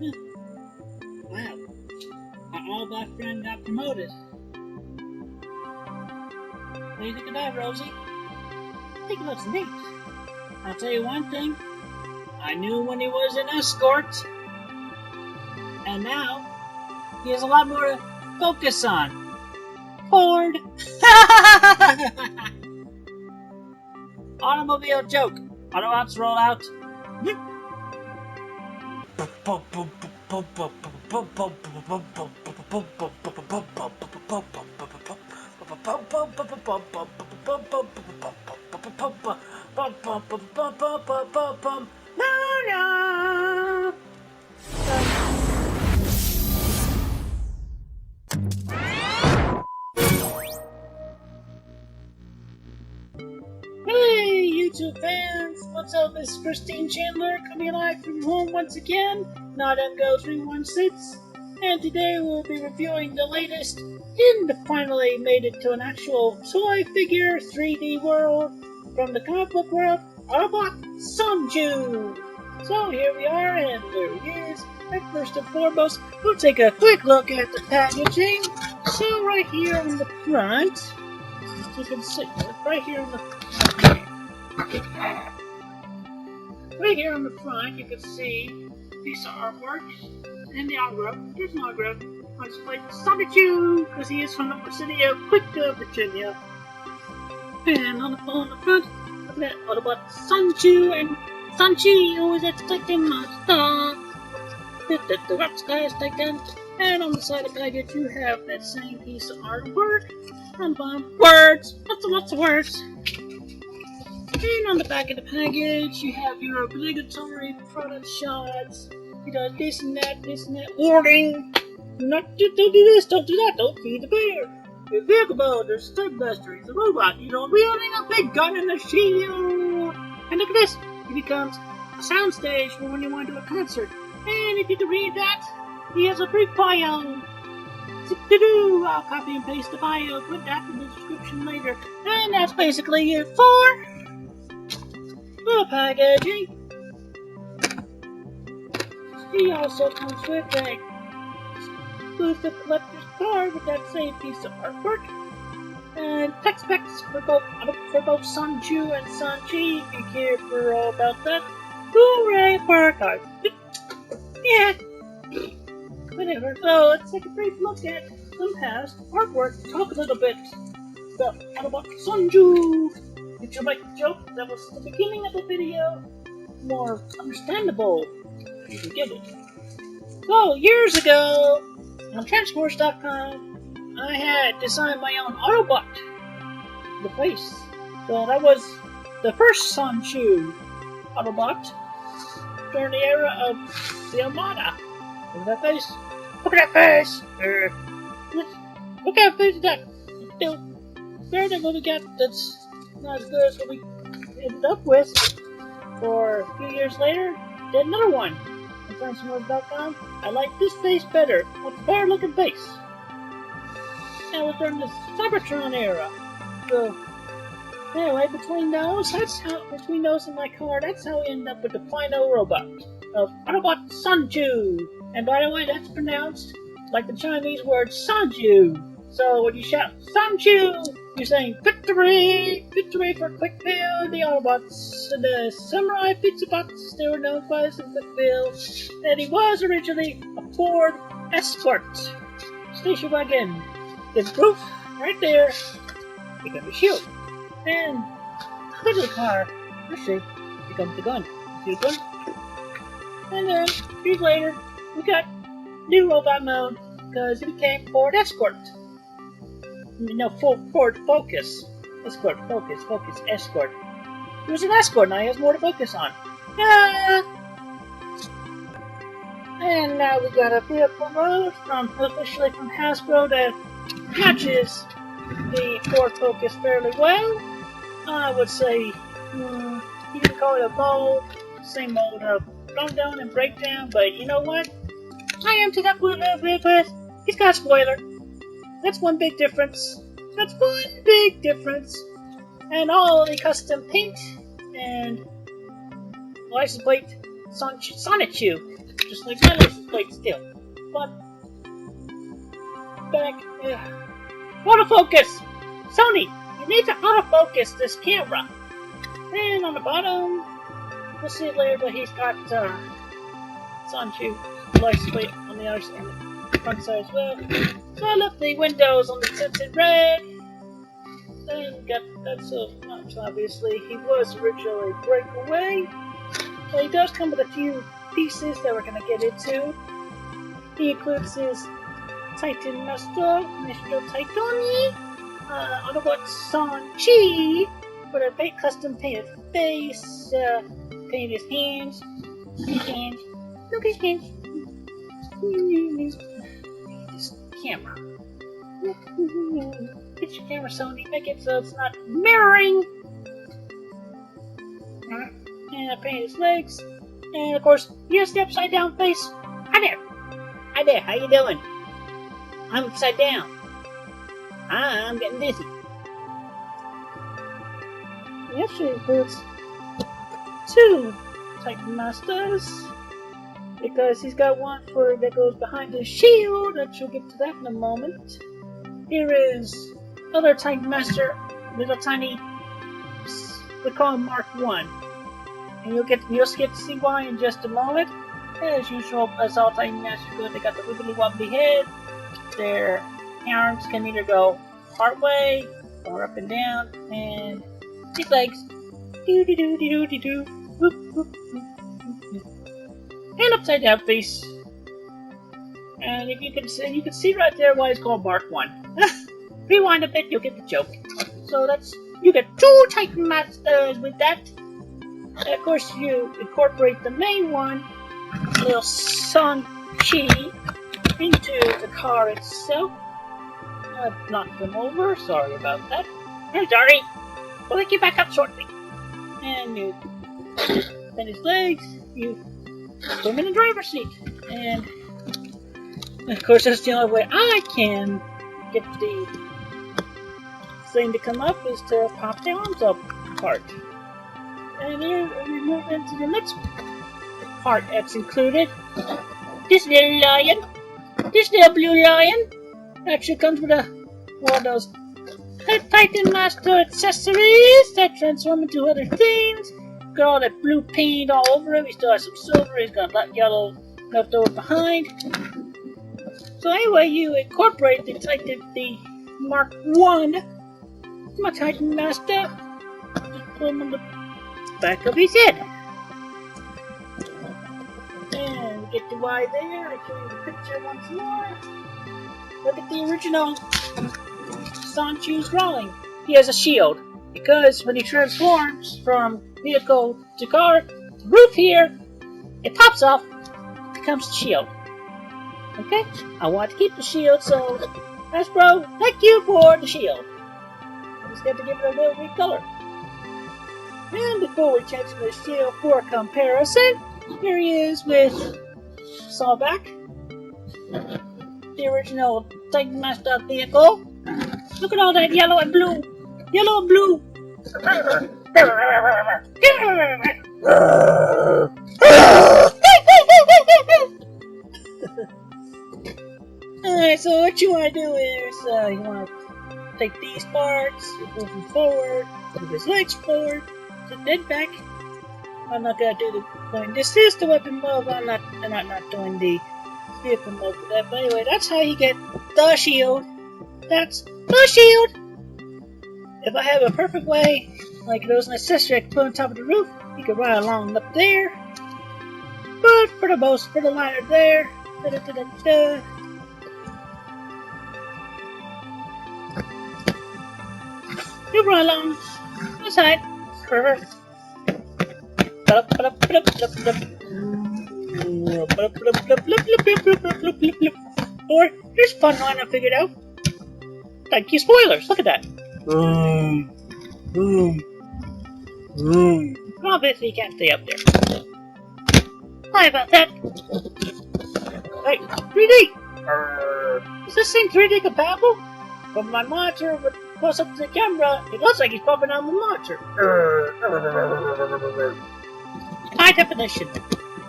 Wow, our Autobot friend got promoted. What do you think of that, Rosie? I think it looks neat. I'll tell you one thing. I knew when he was an escort, and now he has a lot more to focus on. Ford! Automobile joke. Autobots roll out. No. Hey, YouTube fans! What's up? It's Christine Chandler coming live from home once again, not MGO316, and today we'll be reviewing the latest and finally made it to an actual toy figure 3D world from the comic book world, Autobot Son-Chu! So here we are, and there he is. And first and foremost, we'll take a quick look at the packaging. So right here on the front, you can see right here on the front, you can see a piece of artwork and the autograph. There's an autograph on display for Sonichu, because he is from the city of Cwcville, Virginia. And on the front, look at Autobot Son-Chu and Son-Chi, who is expecting monster. The rock sky is taken. And on the side of the package, you have that same piece of artwork. And words, lots of words. And on the back of the package, you have your obligatory product shots. You know, this and that, warning. Don't do this, don't do that, don't feed the bear. Your vehicle mode, there's Stunbuster, he's a robot, you know, wielding a big gun in the shield. And look at this, it becomes a soundstage for when you want to do a concert. And if you can read that, he has a brief bio. I'll copy and paste the bio, put that in the description later. And that's basically it for the packaging. He also comes with a exclusive collector's card with that same piece of artwork. And text specs for both Son-Chu and Son-Chi, if you care for all about that. Hooray for our cards. Yeah. Whatever. So let's take a brief look at some past artwork. Talk a little bit about Autobot Son-Chu. Did you make the joke that was at the beginning of the video more understandable? You can get it. So years ago on Transports.com, I had designed my own Autobot, the face. So that was the first Son-Chu Autobot during the era of the Armada. Look at that face. Look at that face. Look at that face. That better than what we got. That's not as good as what we ended up with. For a few years later, did another one. On Transformers.com, I like this face better. It's a better looking face. That was during the Cybertron era. So anyway, between those and my car, that's how we ended up with the final robot of Autobot Son-Chu. And by the way, that's pronounced like the Chinese word Sonju. So when you shout Son-Chu, you're saying victory! Victory for Cwcville, the Autobots, the Samurai Pizza Bots, they were known as in Cwcville. And he was originally a Ford Escort station wagon. This roof right there becomes a shield. And look at the car. Let's see. Becomes the gun. See the gun? And then years later, we got new robot mode because it became Ford Escort. No, Ford Focus. Escort, Focus, Escort. It was an Escort, now he has more to focus on. And now we got a vehicle mode officially from Hasbro that matches the Ford Focus fairly well. I would say, you can call it a mode, same mode of slowdown and breakdown, but you know what? I am to that point a little bit with. He's got a spoiler. That's one big difference. And all the custom paint and license plate Sonichu, just like my license plate still. But back, autofocus. Sony, you need to autofocus this camera. And on the bottom, we'll see later, but he's got Son-Chu license plate on the other side, on the front side as well. So I left the windows on the tinted red. Then got that's obviously he was originally breakaway. But he does come with a few pieces that we're gonna get into. He includes his Titan Master, Mr. Titani, Autobot Son-Chu, with a custom painted face, painted his hands, look at his hands. This camera. Get your camera, Sony. Make it so it's not mirroring. And I painted his legs. And of course, here's the upside down face. Hi there. Hi there. How you doing? I'm upside down. I'm getting dizzy. He actually includes 2 Titan Masters. Because he's got one that goes behind his shield. We'll get to that in a moment. Here is other Titan Master, little tiny, we call him Mark 1. And you'll get to see why in just a moment. As usual, as all Titan Masters go, they got the wibbly wobbly head. Their arms can either go part way or up and down, and these legs, do, whoop, whoop, and upside down face. And if you can see right there why it's called Mark 1. Rewind a bit, you'll get the joke. So you get 2 Titan Masters with that. And of course, you incorporate the main one, little Son-Chu, into the car itself. I've knocked them over, sorry about that. I'm sorry. We'll get you back up shortly. And you bend his legs, you put him in the driver's seat. And of course, that's the only way I can get the thing to come up is to pop the arms up part. And here we move into the next part that's included. This little lion, this little blue lion, actually comes with one of those Titan Master accessories that transform into other things. Got all that blue paint all over him. He still has some silver. He's got black yellow left over behind. So anyway, you incorporate the Mark 1, my Titan Master, just put him on the back of his head. And we get to why there. I show you the picture once more. Look at the original Son-Chu's drawing. He has a shield, because when he transforms from vehicle to car, the roof here, it pops off, becomes a shield. Okay? I want to keep the shield, so Hasbro, thank you for the shield. I just got to give it a little recolor. And before we change the shield for comparison, here he is with Sawback, the original Titan Master vehicle. Look at all that yellow and blue. Yellow and blue. Alright, so what you want to do is, you want to take these parts, move them forward, move his legs forward, sit dead back. I'm not going to do the point. This is the weapon mode, I'm not doing the vehicle mode for that. But anyway, that's how you get the shield. That's the shield! If I have a perfect way, like there was an accessory I could put on top of the roof, you could ride along up there. But for the liner there, you run along the side. Or here's a fun one I figured out. Thank you, spoilers. Look at that. Obviously, you can't stay up there. Sorry about that. Hey, 3D. Is this thing 3D compatible? From my monitor with close up to the camera, it looks like he's bumping on the monitor. High definition.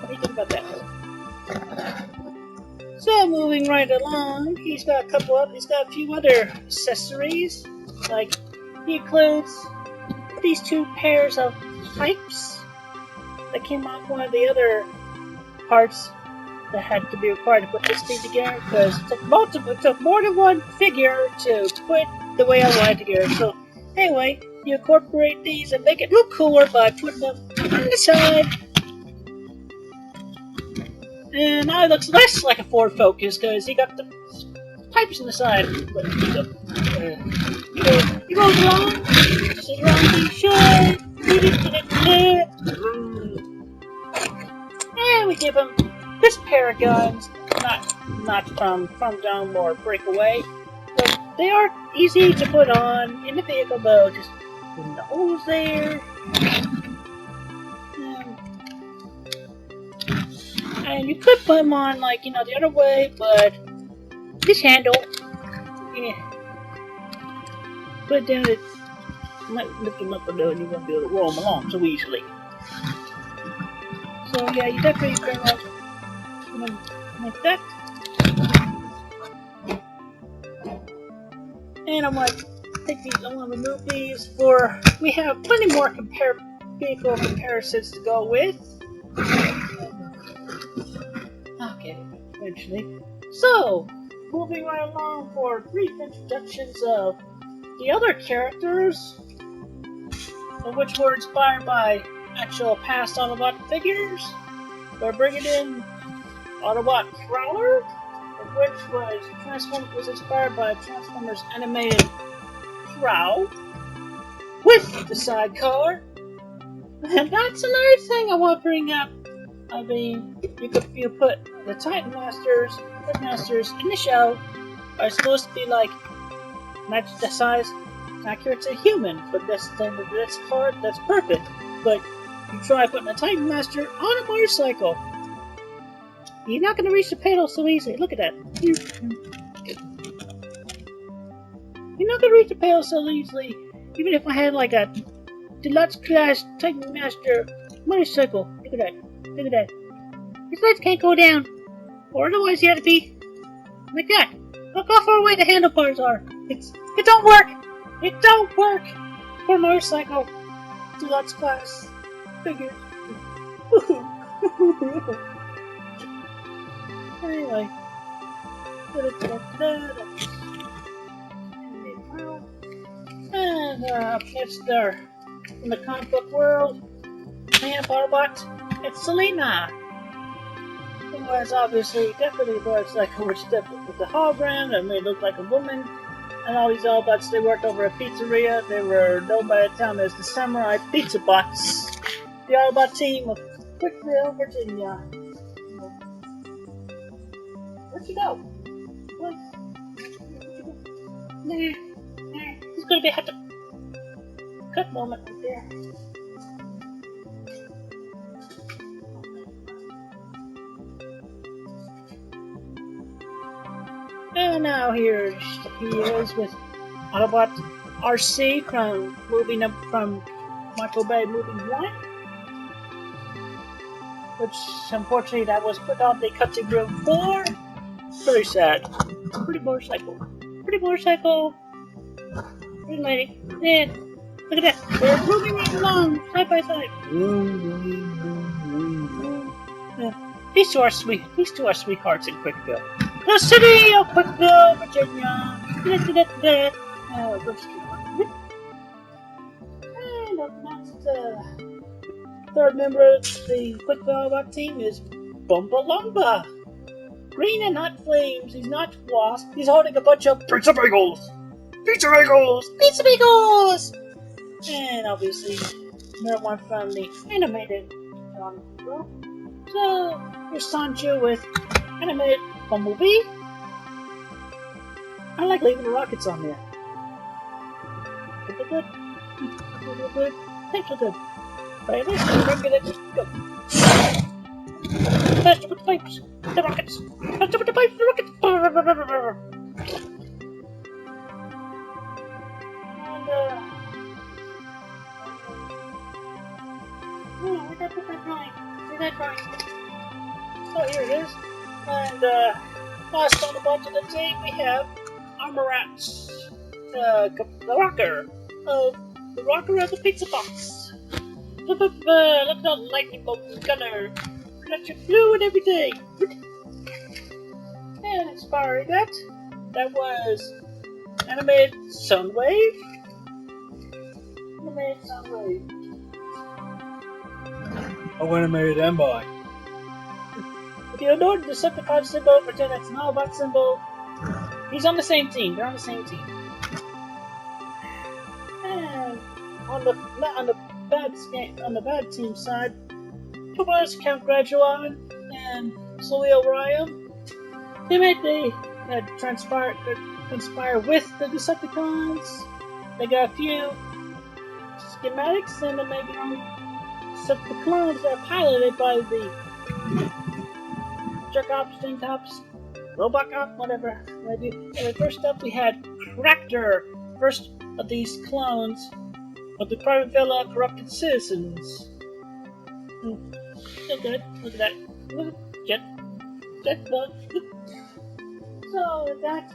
do you think about that? So moving right along, he's got a few other accessories. Like he includes these 2 pairs of pipes that came off one of the other parts that had to be required to put this thing together, because it took more than one figure to put the way I wanted together. So anyway, you incorporate these and make it look cooler by putting them on the side. And now it looks less like a Ford Focus because he got the pipes on the side. But he goes along. This is wrong t-shirt. And we give him this pair of guns, not from Down or Breakaway, but they are easy to put on in the vehicle though, just putting the holes there. And you could put them on like, the other way, but this handle, put it down, it might lift them up a little and you won't be able to roll them along so easily. So yeah, you definitely can like that. And I want to remove these we have plenty more vehicle comparisons to go with. Okay, eventually. So, moving right along for brief introductions of the other characters, which were inspired by actual past Autobot figures. We're bringing in Autobot Prowler, which was inspired by Transformers animated Prow with the sidecar. And that's another thing I want to bring up. I mean, you put the Titan Masters in the show are supposed to be like match the size accurate to human, but that's hard, that's perfect. But you try putting a Titan Master on a motorcycle, you're not going to reach the pedal so easily. Look at that. You're not going to reach the pedal so easily, even if I had like a deluxe class Titan Master motorcycle. Look at that. Look at that. His legs can't go down, or otherwise you have to be like that. Look how far away the handlebars are. It don't work. It don't work for a motorcycle deluxe class figure. Anyway. And up next there, in the comic book world, man, Autobot, it's Selena. Who was obviously definitely was like a step with the hologram that made it look like a woman. And all these Autobots, they worked over a pizzeria. They were known by the town as the Samurai Pizza Bots. The Autobot team of Cwcville, Virginia. Where'd you go? What? Nah. It's gonna be a cut moment right there. And now here he is with Autobot RC from Michael Bay movie 1. Which, unfortunately, that was put on the Cwcville 4. Very sad. Pretty motorcycle. Pretty lady. And look at that. They're moving right along, side by side. Yeah. These two are sweethearts in Cwcville. The city of Cwcville, Virginia. And up next, third member of the Cwcville Autobot team is Bumbalumba. Green and not flames. He's not wasp. He's holding a bunch of pizza bagels. And obviously, another one from the animated world. So here's Son-Chu with animated Bumblebee. I like leaving the rockets on there. Good. Thanks for good. But at least we're gonna go. Faster with the pipes, the rockets. Faster with the pipes, the rockets. And where'd I put that drawing? See that drawing? Oh, here it is. And last Autobot of the day, we have Armorat's the rocker. The rocker of the pizza box. Look at that lightning bolt gunner. Electric fluid every day. And inspiring that was animated Sunwave. Animated Sunwave. How animated am I? If you know the Decepticon symbol, pretend that's an Autobot symbol. He's on the same team. They're on the same team. And on the bad team side, two brothers, Count Graduan and Cwcville Ryan. They had conspire with the Decepticons. They got a few schematics, and they made their own Decepticons that are piloted by the Jerk-Ops, String-Tops, Robot-Cop, whatever. Anyway, first up we had Cractor, first of these clones of the private villa corrupted citizens. So good. Look at that. Jet bug. So that,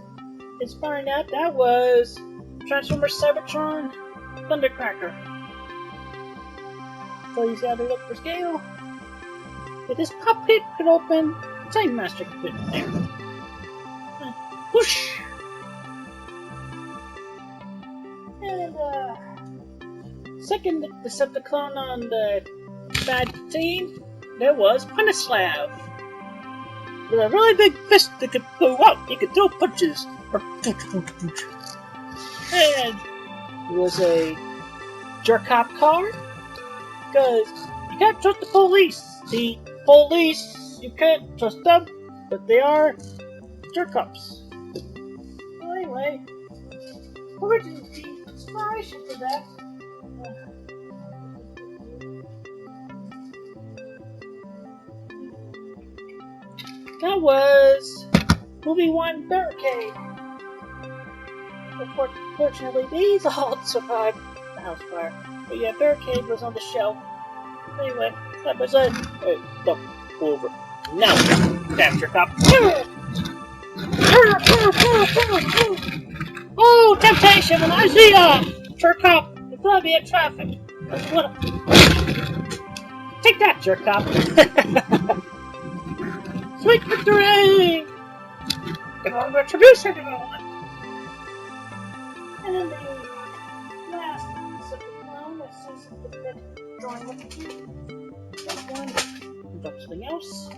inspiring that was Transformers Cybertron Thundercracker. So you see how they look for scale. If this pop pit could open, Time Master could fit in there. Whoosh! And second Decepticon on the bad team, there was Punislav. With a really big fist that could go out, he could throw punches. And it was a jerk-cop car, because you can't trust the police. The police, you can't trust them, but they are jerk-cops. Well, anyway, originally the inspiration for that was movie 1 Barricade. Fortunately, these all survived the house fire. But yeah, Barricade was on the shelf. Anyway, that was it. Hey, look, over. Now, that's your cop. Oh, temptation! When I see a jerk cop in front of me at traffic. Take that, jerk cop. Sweet victory! Retribution, everyone! And then the last Decepticon, let's see something drawing up here. That one, something else.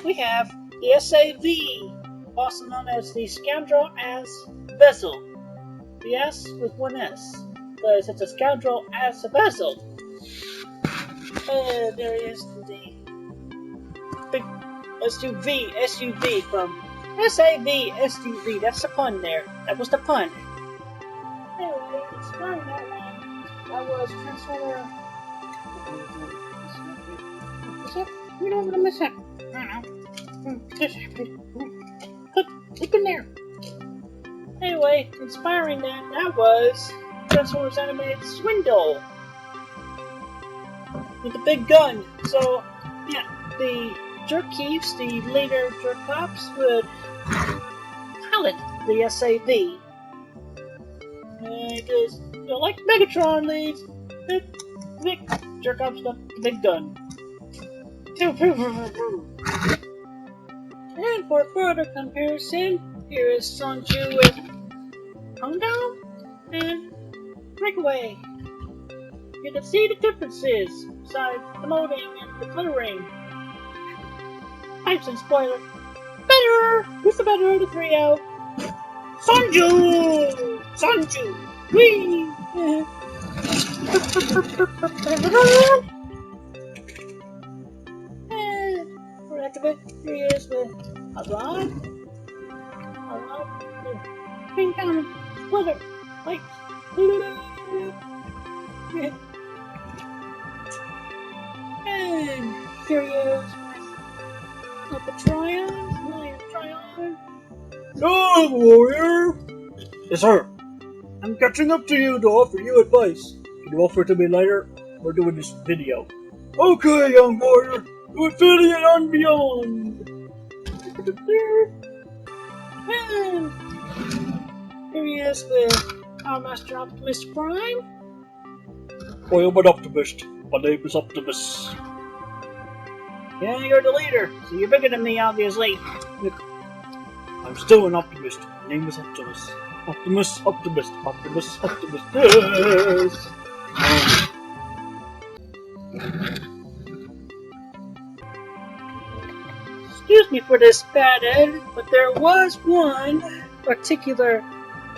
We have the SAV, also known as the Scoundrel as Vessel. The S with one S, because it's a Scoundrel as a Vessel. There is the big SUV from SAV SUV. That's the pun there. That was the pun. Anyway, inspiring that one, that was Transformer. What's up? You know what I'm missing? I don't know. Look in there. Anyway, inspiring that was Transformers Animated Swindle with the big gun. So, yeah, the jerk thieves, the later jerk cops, would pilot the SAV. Because, like Megatron leads, the big jerk cops got the big gun. And for further comparison, here is Son-Chu with Countdown and Breakaway. You can see the differences besides the molding and the coloring. Pipes and spoiler. Better! Who's the better of the trio? Son-Chu! Son-Chu! Whee! And for the heck of it, here he is with a rod. Pink down, splitter, lights. And here he is with the Tryon. No, warrior! Yes, sir. I'm catching up to you to offer you advice. Can you offer to me later? We're doing this video. Okay, young warrior. to infinity and beyond. And here he is with our Master Optimus Prime. I am an optimist. My name is Optimus. Yeah, you're the leader, so you're bigger than me, obviously. I'm still an optimist. My name is Optimus. Optimus, Optimist, Optimus, Optimus. Yes! Excuse me for this bad edit, but there was one particular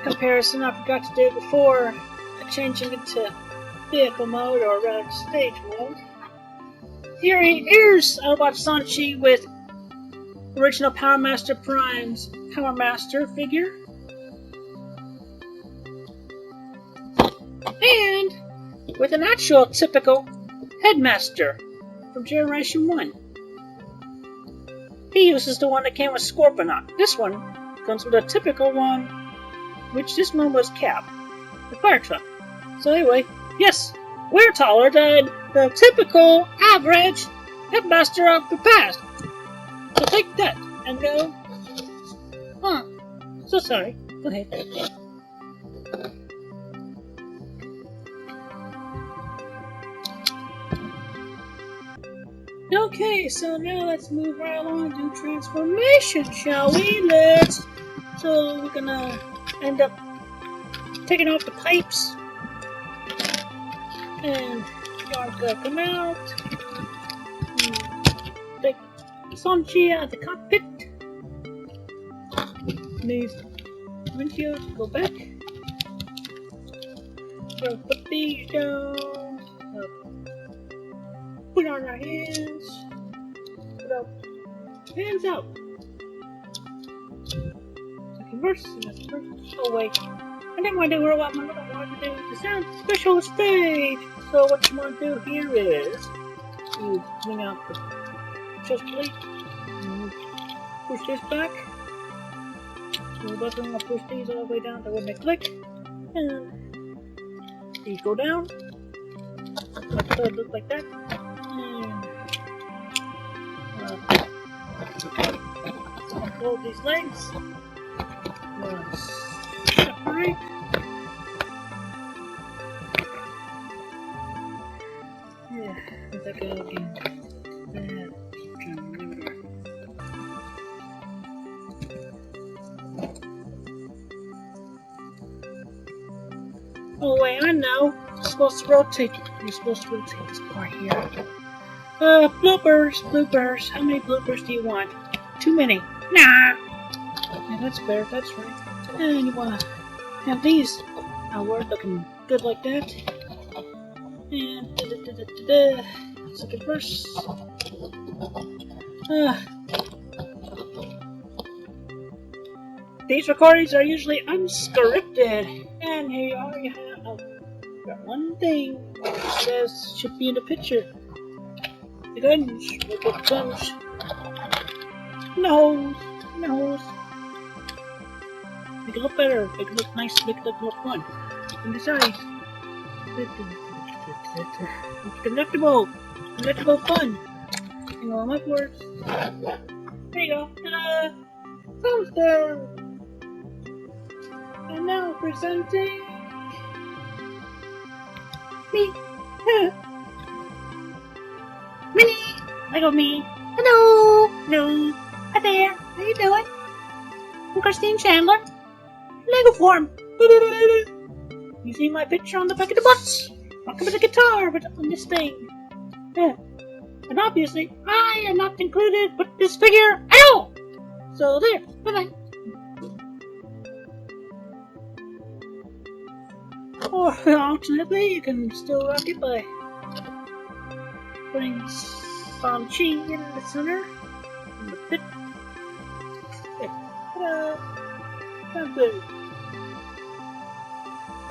comparison I forgot to do before changing it to vehicle mode, or rather stage mode. Here's Autobot Son-Chu with original Power Master Prime's Power Master figure. And with an actual typical Headmaster from Generation 1. He uses the one that came with Scorponok. This one comes with a typical one, which this one was Cap, the fire truck. So anyway, yes, we're taller than the typical average Headmaster of the past. So take that and go, huh, so sorry, go ahead. Okay, so now let's move right along and do transformation, shall we? So we're gonna end up taking off the pipes. And the arm's gonna come out. Take Son-Chu out of the cockpit. These windshields go back. We're gonna put these down. Put on our hands. Put our hands out. Okay, first. Oh wait. I didn't want to do what I wanted to do the sound special stage. So what you want to do here is you bring out the Cwclight and push this back. So the button will push these all the way down to when they click. And these go down. So it looks like that. Unfold these legs. Separate. Yeah, let that go again. Oh wait, I know. You're supposed to rotate. You're supposed to rotate this part here. Bloopers. How many bloopers do you want? Too many. Nah. Yeah, that's fair. That's right. And you wanna have these outward looking good like that. And second verse. These recordings are usually unscripted. And here you are. You have got one thing that says should be in the picture. The guns, look at the guns. Nose. Make it look better, make it look nice, make it look more fun. And the size. It's delectable fun. Hang on, upwards. There you go. Ta-da! Thumbs down. And now presenting me. Minnie! Lego me! Hello! Hi there! How you doing? I'm Christine Chandler. Lego form! You see my picture on the back of the box? Welcome to the guitar, but on this thing. Yeah. And obviously, I am not included with this figure at all! So there, bye-bye. Or alternately, you can still rock it by putting Son-Chu in the center, in the pit.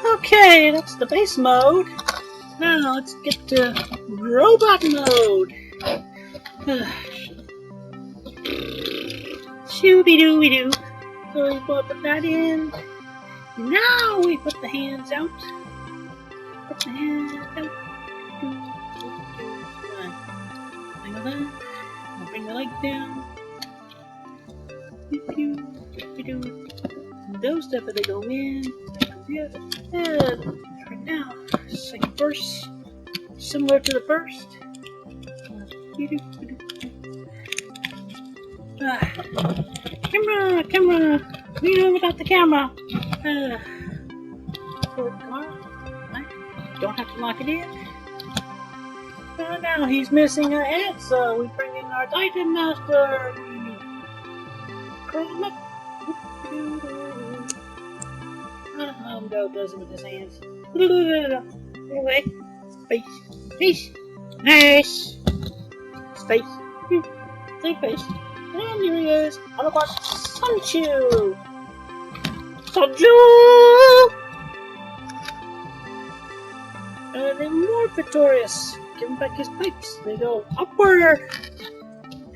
Okay, that's the base mode. Now let's get to robot mode. Shooby-dooby-doo. So we put that in. Now we put the hands out. Put the hands out. Like that. bring the light down. Those definitely go in. Right now, second verse, similar to the first. Camera, lean over without the camera. Don't have to lock it in. Now he's missing a head, so we bring in our Titan Master. We curl him up. Go does it with his hands. Anyway, face, nice, face, same face. And here he is, Autobot Son-Chu. Son-Chu! And they're more victorious. Give him back his pipes. They go upward.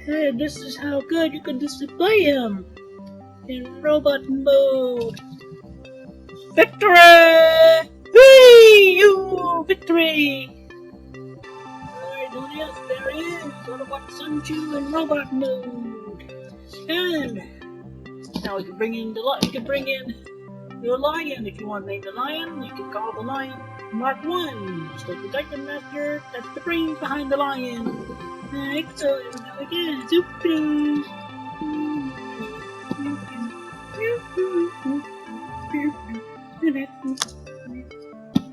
And this is how good you can display him in robot mode. Victory! Whee! You victory! Alright, there he is. Autobot Son-Chu in robot mode. And now we can bring in your lion. If you want to name the lion, you can call the lion Mark 1. Just like the Titan Master, that's the brains behind the lion. Alright, so here we go again. Zoop-doo.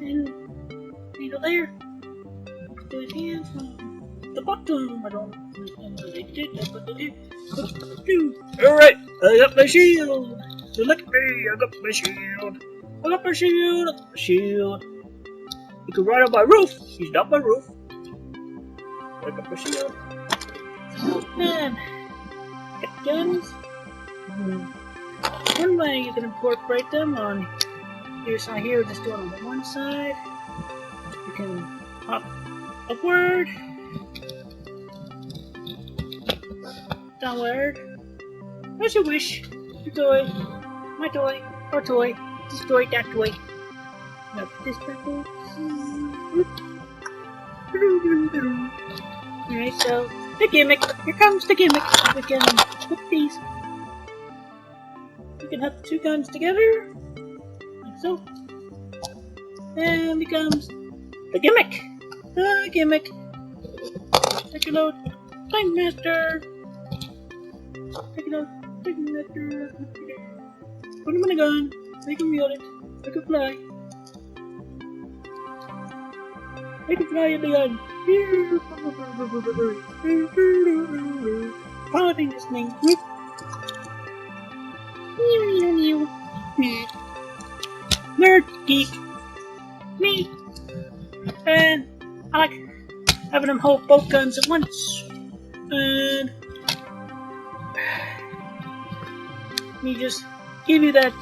And needle there. Do his hands from the bottom. I don't know what they did, that's what they did. Alright, I got my shield. So look at me, I got my shield. I got my shield, I got my shield. You can ride on my roof. He's not my roof. I got my shield. And get guns. One way you can incorporate them on your side here, just do it on the one side. You can hop upward, downward, as you wish. Your toy, my toy, our toy, this toy, that toy. Now this purple. Alright, so the gimmick. Here comes the gimmick. We can put these. We can have the two guns together, like so. And becomes the gimmick. The gimmick. Take a load. Time Master. Take a load. Time Master. Put him in a gun. Make him wield it. Make him fly. Make him fly in the gun. Piloting this thing. Nerd geek. Me. And I like having them hold both guns at once. And me just give you that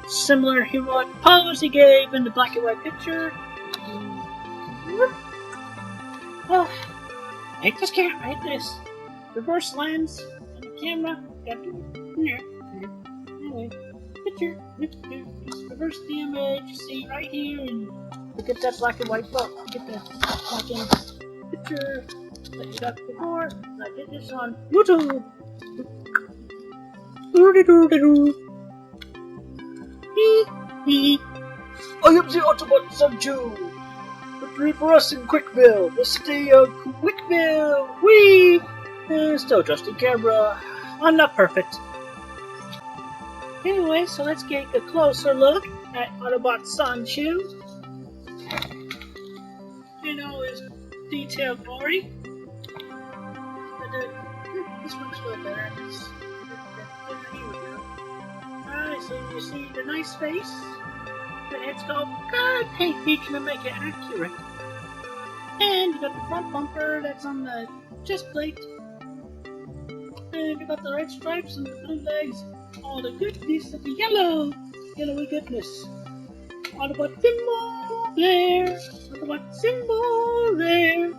similar heroic pose he gave in the black and white picture. Oh, take this camera, hit this. Reverse lens on the camera. Got to here. Anyway, picture. Just reverse the image. You see right here, and look at that black and white book. Get that black and picture that you got before. And I did this on YouTube. I am the Autobot Son-Chu. Victory for us in Cwcville, the city of Cwcville. Whee! Still adjusting camera. I'm not perfect. Anyway, so let's get a closer look at Autobot Son-Chu. You know his detailed glory. This one's way better. Here we go. Alright, so you see the nice face. The head sculpt. Good paint feature to make it accurate. And you got the front bumper that's on the chest plate. And you got the red stripes and the blue legs. All the goodness of the yellowy goodness. Autobot symbol there. Autobot symbol there.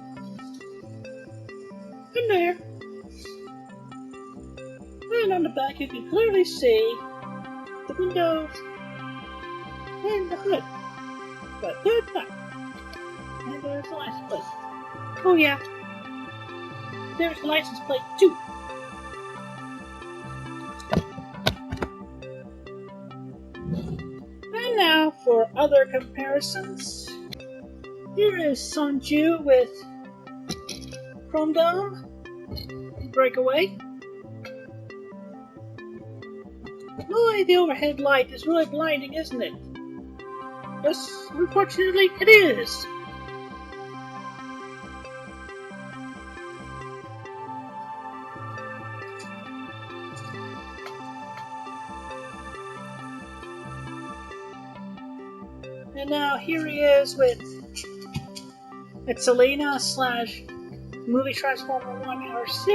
And there. And on the back you can clearly see the windows and the hood. But good back. And there's the last place. Oh yeah. there's the license plate too. And now for other comparisons. Here is Son-Chu with Chrome Dome, Breakaway. Boy, the overhead light is really blinding, isn't it? Yes, unfortunately, it is. And now here he is with Selena / Movie Transformer 1 RC.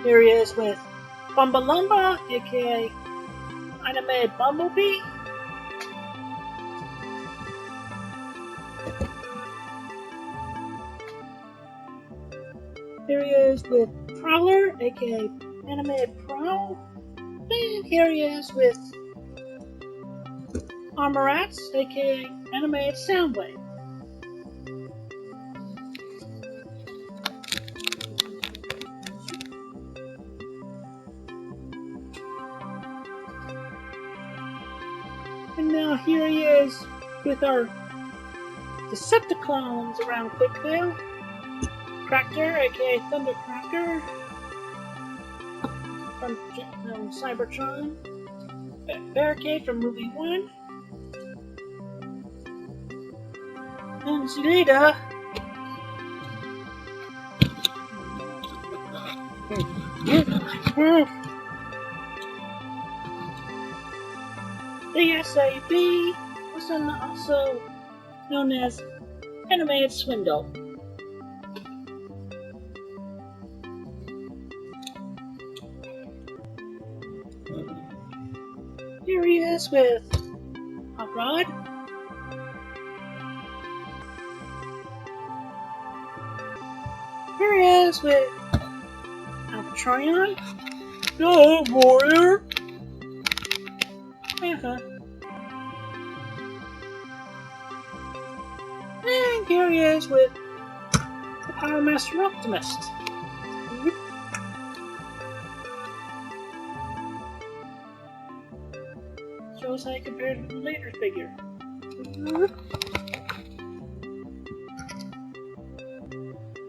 Here he is with Bumbalumba, aka Animated Bumblebee. Here he is with Prowler, aka Animated Prowl. And here he is with Armorats, aka Animated Soundwave. And now here he is with our Decepticons around Cwcville. Cracker, aka Thundercracker, from Cybertron. Barricade from Movie 1. And Zelda. The SAB, also known as Animated Swindle. Here he is with Hot Rod. Here he is with Albatronion. No, Warrior. And here he is with the Power Master Optimist. Shows how you compare it to the later figure.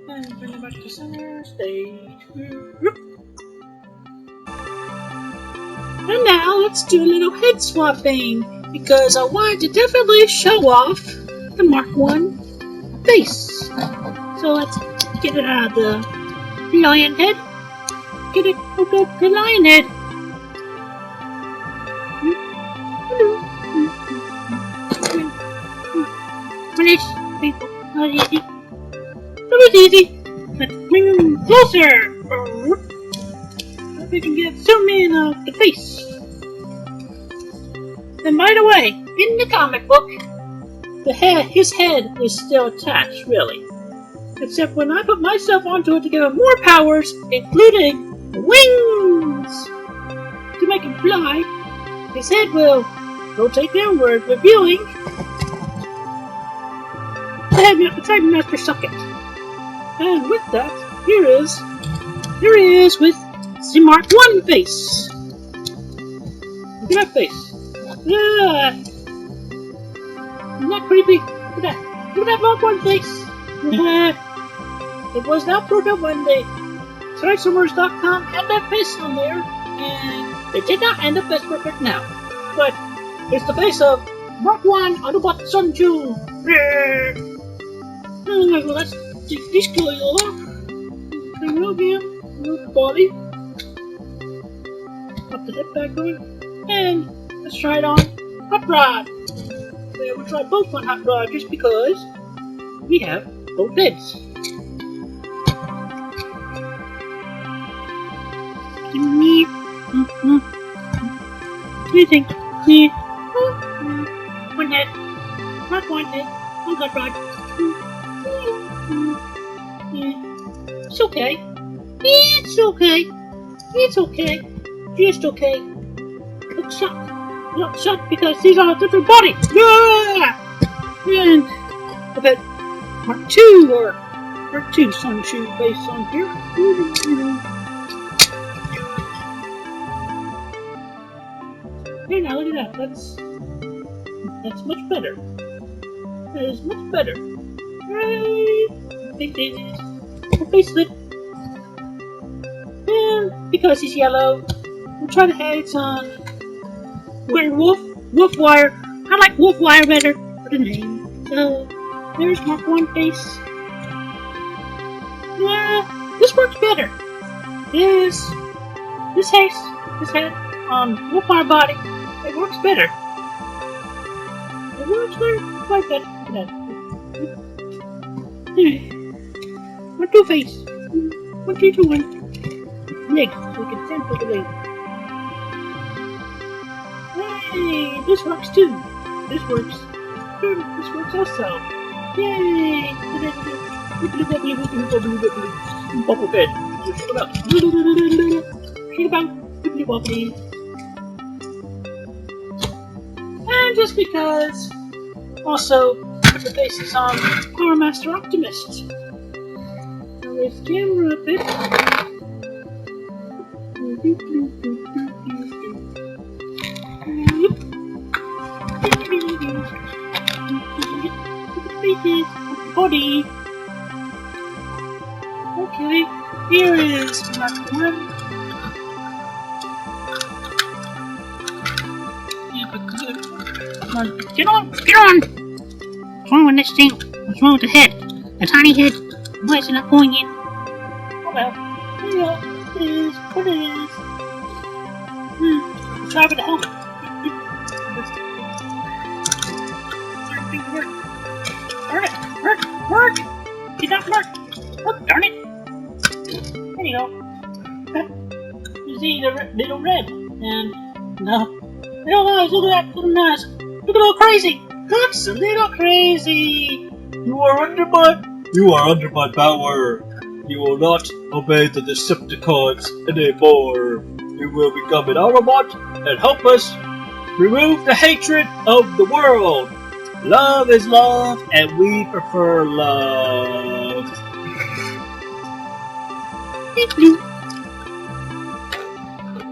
And bring it back to center stage. And now let's do a little head swapping, because I wanted to definitely show off the Mark 1 face. So let's get it out of the lion head. Get it out of the lion head. Not easy. It was easy. Let's bring him closer. We can get zoom in on the face. And by the way, in the comic book, his head is still attached, really. Except when I put myself onto it to give him more powers, including wings, to make him fly, his head will rotate downward, revealing the Cybermaster socket. And with that, here he is with the Mark 1 face. Look at that face. Yeah. Isn't that creepy? Look at that Mark 1 face. It was not proved when the Transformers.com had that face on there, and it did not end up as perfect now. But it's the face of Mark 1 Autobot Son-Chu. Well, let's take these clothes off. Remove him. Remove the body. Pop the head back on. And let's try it on Hot Rod. We'll try both on Hot Rod just because we have both heads. Me. What do you think? One head. Not one head. One Hot Rod. It's okay. It's okay. It's okay. Just okay. Look shocked. Not shocked because these are a different body. Yeah! And I bet Mark 2 or Part 2 Son-Chu based on here. Hey, now look at that. That's much better. That is much better. Right? Face it. And because he's yellow, we'll try to have some werewolf, wolf wire. I like wolf wire better for the name. So there's Mark 1 face. Yeah, this works better. This head on wolf wire body, it works better. It works better, quite better. One, two face. 1, 3, 2, 1. Leg, so we can sample the leg. Hey, this works too. This works. This works also. Yay! Bubble bed. Shut up. Shut about. Wibbly wobbly. And just because. Also, the basis on Power Master Optimist. So let's camera a bit. Body. Okay, here is Mark 1. Get on! Get on! What's wrong with this thing? What's wrong with the head? The tiny head? Why is it not going in? Oh well. Yeah, it is what it is. Let's try with the helmet. Certain things work. Darn it! Work! Did not work! Oh, darn it! There you go. You see the little red. And no. Little eyes, look at that little nose. Look a little crazy! Looks a little crazy! You are under my power. You will not obey the Decepticons anymore. You will become an Autobot and help us remove the hatred of the world. Love is love, and we prefer love.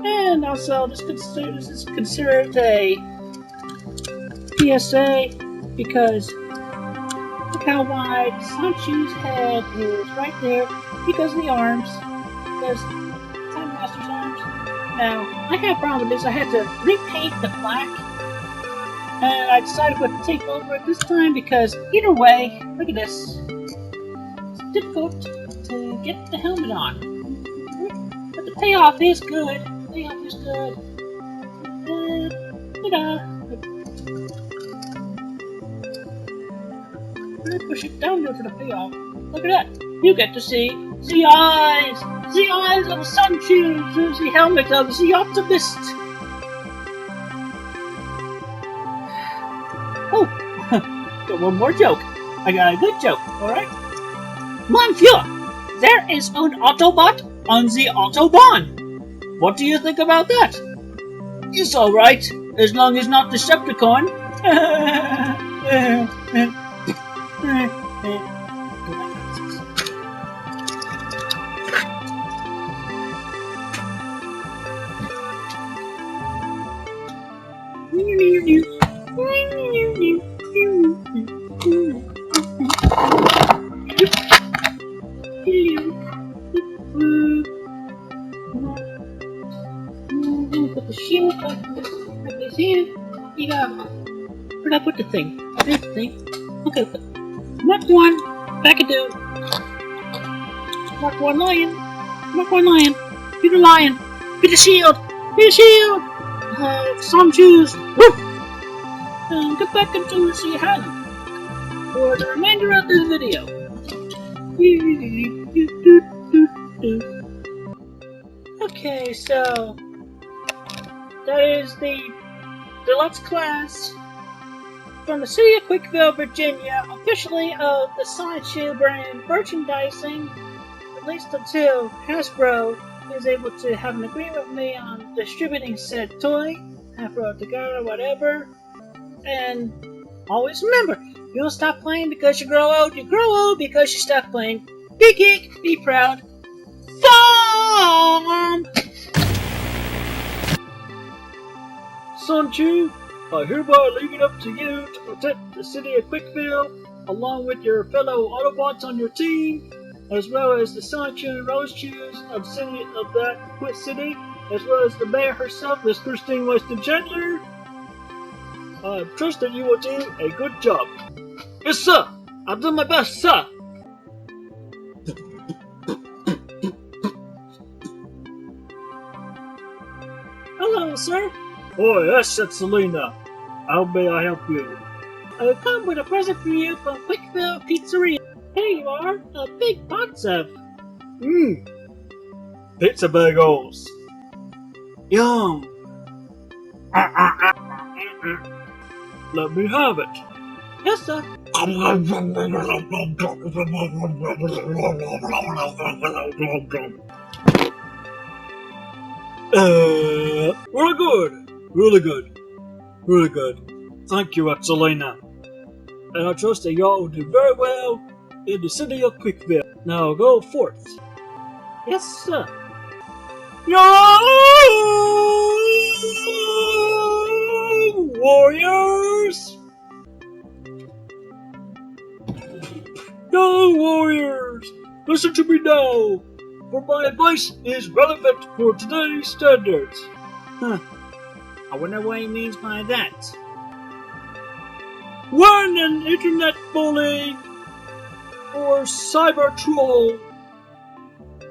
And also, this is considered a PSA because look how wide Son-Chu's head is right there because of the arms. Because Time Master's arms. Now, I have a problem with this. I had to repaint the black. And I decided to put tape over it this time because either way, look at this. It's difficult to get the helmet on. But the payoff is good. The payoff is good. Ta-da! I push it down there for the payoff. Look at that. You get to see the eyes. The eyes of Son-Chu through the helmet of the Optimist. Oh, got one more joke. I got a good joke, alright? Monsieur, there is an Autobot on the Autobahn. What do you think about that? It's alright, as long as not Decepticon. Put the shield like this here. You got. Where'd I put the thing? There's the thing. Okay, Mark 1, back it do. Mark 1 lion. Mark 1 lion. Be the lion. Be the shield. Be the shield. Son-Chu's. Woof. Get back into the hand for the remainder of this video. Okay, so that is the deluxe class from the city of Cwcville, Virginia, officially of the Sonichu brand merchandising, at least until Hasbro is able to have an agreement with me on distributing said toy, Hasbro together, whatever. And always remember, you don't stop playing because you grow old because you stop playing. Be geek, be proud. Farm! Son-Chu, I hereby leave it up to you to protect the city of Cwcville, along with your fellow Autobots on your team, as well as the Sonichu and Rose-Chus of that city, as well as the mayor herself, Miss Christine Weston Chandler. I trust that you will do a good job. Yes, sir! I've done my best, sir! Hello, sir. Oh, yes, that's Selena. How may I help you? I've come with a present for you from Cwcville Pizzeria. Here you are, a big box of. Pizza bagels. Yum. Let me have it. Yes, sir. Really good. Really good. Really good. Thank you, Selena. And I trust that y'all will do very well in the city of Cwcville. Now go forth. Yes, sir. Young warriors! Young warriors! Listen to me now, for my advice is relevant for today's standards. I wonder what he means by that. When an internet bully or cyber troll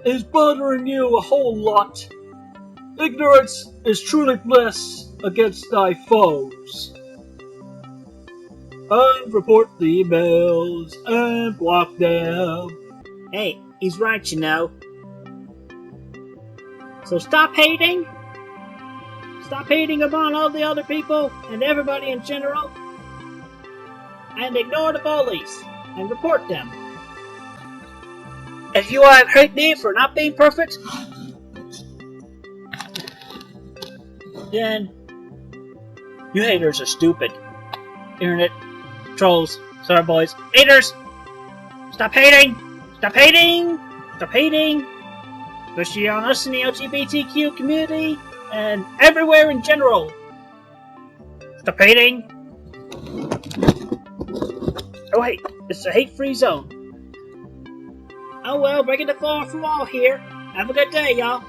is bothering you a whole lot, ignorance is truly bliss against thy foes. And report the emails and block them. Hey, he's right, you know. So stop hating. Stop hating upon all the other people and everybody in general. And ignore the bullies and report them. If you want to hate me for not being perfect, then you haters are stupid. Internet trolls, sorry boys, haters! Stop hating! Stop hating! Stop hating! Especially on us in the LGBTQ community and everywhere in general. Stop hating! Oh hey, it's a hate-free zone. Oh well, breaking the fall from all here. Have a good day, y'all.